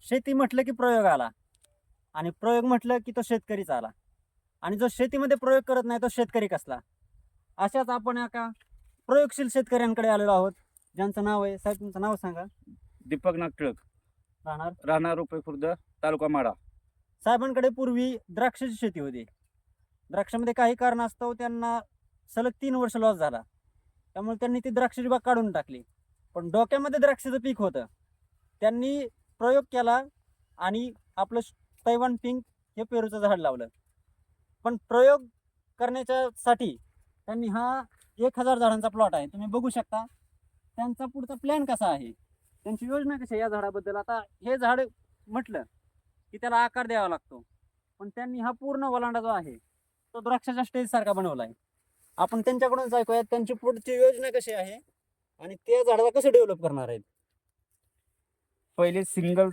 शेती म्हटलं की प्रयोग आला, आणि प्रयोग म्हटलं की तो शेतकरीच आला, आणि जो शेतीमध्ये प्रयोग करत नाही तो शेतकरी कसला. अशाच आपण एका प्रयोगशील शेतकऱ्यांकडे आलेलो आहोत, ज्यांचं नाव आहे, साहेब तुमचं नाव सांगा. दीपक नाग टिळक, राहणार. राहणार रुपये खुर्द, तालुका माडा. साहेबांकडे पूर्वी द्राक्षाची शेती होती. द्राक्षामध्ये काही कारणास्तव त्यांना सलग 3 वर्ष लॉस झाला, त्यामुळे त्यांनी ती द्राक्षाची बाग काढून टाकली. पण डोक्यामध्ये द्राक्षाचं पीक होतं. त्यांनी प्रयोग केला आणि आपलं तैवान पिंक हे पेरूचं झाड लावलं. पण प्रयोग करण्याच्यासाठी त्यांनी हा 1000 झाडांचा प्लॉट आहे, तुम्ही बघू शकता. त्यांचा पुढचा प्लॅन कसा आहे, त्यांची योजना कशी आहे या झाडाबद्दल. आता हे झाड म्हटलं की त्याला आकार द्यावा लागतो, पण त्यांनी हा पूर्ण वलांडा जो आहे तो द्राक्षाच्या स्टेज सारखा बनवला आहे. आपण त्यांच्याकडूनच ऐकूयात त्यांची पुढची योजना कशी आहे आणि त्या झाडाला कसं डेव्हलप करणार आहेत. पहिले एक सिंगल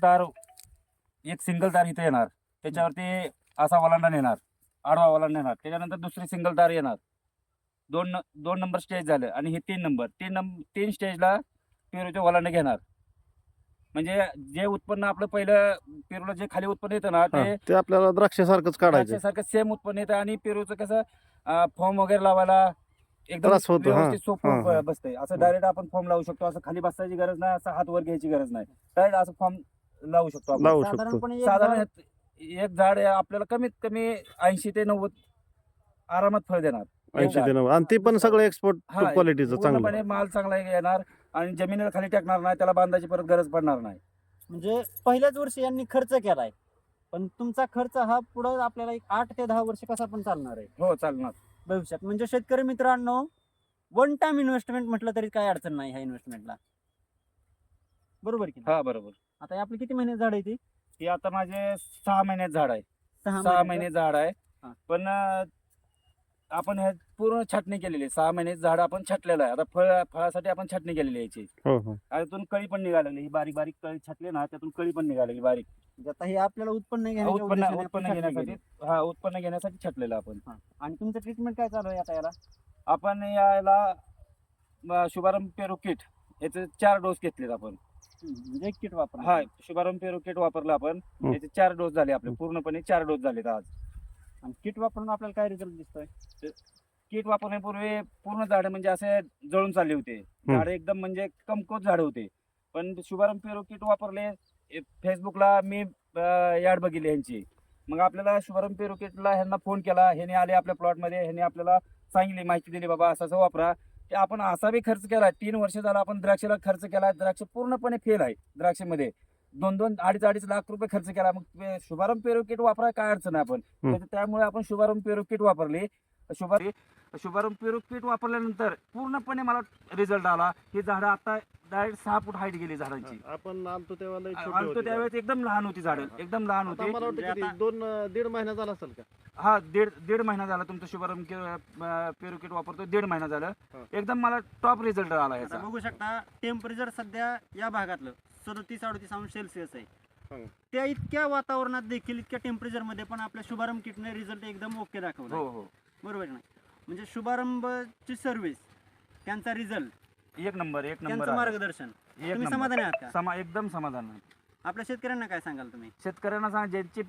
तार इथे येणार, त्याच्यावरती असा वलांडा नेणार, आडवा वलांडा नेणार, त्याच्यानंतर दुसरी सिंगल तार येणार. दोन नंबर स्टेज झालं आणि हे 3 स्टेजला पेरूचे वलांडे घेणार. म्हणजे जे उत्पन्न आपलं पहिलं पेरूला जे खाली उत्पन्न येतं ना, ते आपल्याला द्राक्षासारखंच काढायचं. द्राक्षासारखं सेम उत्पन्न येतं. आणि पेरूचं कसं फॉर्म वगैरे लावायला एकदम त्रास होतो, व्यवस्थित सोपं हा. बसतंय. असं डायरेक्ट आपण फॉर्म लावू शकतो, असं खाली बसायची गरज नाही, असं हात वर घ्यायची गरज नाही, डायरेक्ट असं फॉर्म लावू शकतो आपण. लावू शकतो. साधारणपणे एक साधारण झाड- एक झाड आपल्याला कमीत कमी 80 ते 90 आरामात फळ देणार. 80 ते 90, आणि ते पण सगळं एक्सपोर्ट हा, क्वालिटीचं चांगलं. पूर्णपणे माल चांगला येणार आणि जमिनीला खाली टाकणार नाही, त्याला बांधायची परत गरज पडणार नाही. म्हणजे पहिल्याच वर्षी यांनी खर्च केलाय, पण तुमचा खर्च हा पुढे आपल्याला एक 8 ते 10 वर्ष कसा पण चालणार आहे हो, चालणार भविष्यात. म्हणजे शेतकरी मित्रांनो, वन टाइम इन्व्हेस्टमेंट म्हटलं तरी काय अडचण नाही ह्या इन्व्हेस्टमेंटला, बरोबर की नाही? हा, बरोबर. आता हे आपली किती महिने झाड आहे ती? हे आता माझे 6 महिन्यात झाड आहे. 6 महिन्याचं? महिने झाड आहे. हा. पण आपण हे पूर्ण छाटणी केलेली आहे. 6 महिने झाड आपण छाटलेलं आहे. आता फळासाठी आपण छाटणी केलेली आहे याची. हो हो. त्यातून कळी पण निघालेली, ही बारीक बारीक कळी छाटली ना, त्यातून कळी पण निघालेली बारीक. म्हणजे आता हे आपल्याला उत्पन्न घेण्याच्या उद्देशाने आपण उत्पन्न छाटणी घेण्यासाठी, केली. उत्पन्न घेण्यासाठी छाटलेलं आपण. आणि तुमचं ट्रीटमेंट काय चालू आहे आता याला? आपण याला शुभारंभ पेरू किट याचे 4 डोस घेतलेत आपण. म्हणजे एक किट वापर. हा, शुभारंभ पेरू किट वापरलं आपण. याचे 4 डोस झाले आपले, पूर्णपणे 4 डोस झालेत आज. आणि किट वापरून आपल्याला काय रिझल्ट दिसतोय? किट वापरण्यापूर्वी पूर्ण झाडं म्हणजे असे जळून चालले होते. झाडं एकदम म्हणजे कमकुवत झाडं होते. पण शुभारंभ पेरू किट वापरले, फेसबुकला मी ॲड बघितली ह्यांची. मग आपल्याला शुभारंभ पेरू किटला ह्यांना फोन केला, ह्याने आले आपल्या प्लॉटमध्ये, ह्याने आपल्याला सांगितली, माहिती दिली, बाबा असं वापरा. की आपण असा बी खर्च केला, 3 वर्ष झाला आपण द्राक्षाला खर्च केला, द्राक्ष पूर्णपणे फेल आहे. द्राक्षामध्ये 2-2, 2.5 लाख रुपये खर्च केला. मग शुभारंभ पेरू किट वापराय काय अडचण आहे आपण. त्यामुळे आपण शुभारंभ पेरू किट वापरली. शुभारंभ पेरू किट वापरल्यानंतर पूर्णपणे मला रिझल्ट आला. ही झाडं आता डायरेक्ट 6 फूट हाईट गेली झाडांची. आपण आलतो तेव्हा लय छोटी आलतो होती त्यावेळेस एकदम लहान होती झाडं, एकदम लहान आता होती. मला वाटतं म्हणजे किती 2-1.5 महिना झाला असेल का? हा, दीड महिना झाला तुमचं शुभारंभ पेरू किट वापरतो, 1.5 महिना झालं. एकदम मला टॉप रिझल्ट आला आता याचा. बघू शकता, टेम्परेचर सध्या या भागातलं 37-38 अंश सेल्सिअस आहे. हं. त्या इतक्या वातावरणात देखील, इतक्या टेम्परेचर मध्ये पण आपल्या शुभारंभ किटने रिझल्ट एकदम ओके दाखवला. हो हो, बरोबर आहे ना? म्हणजे शुभारंभची सर्व्हिस, त्यांचा रिझल्ट, एक नंबर त्यांचं आहे. मार्गदर्शन, एक तुम्ही नंबर. समाधानी आहात का? एकदम समाधान आहे. आपल्या शेतकऱ्यांना काय सांगाल तुम्ही? शेतकऱ्यांना सांग, ज्यांची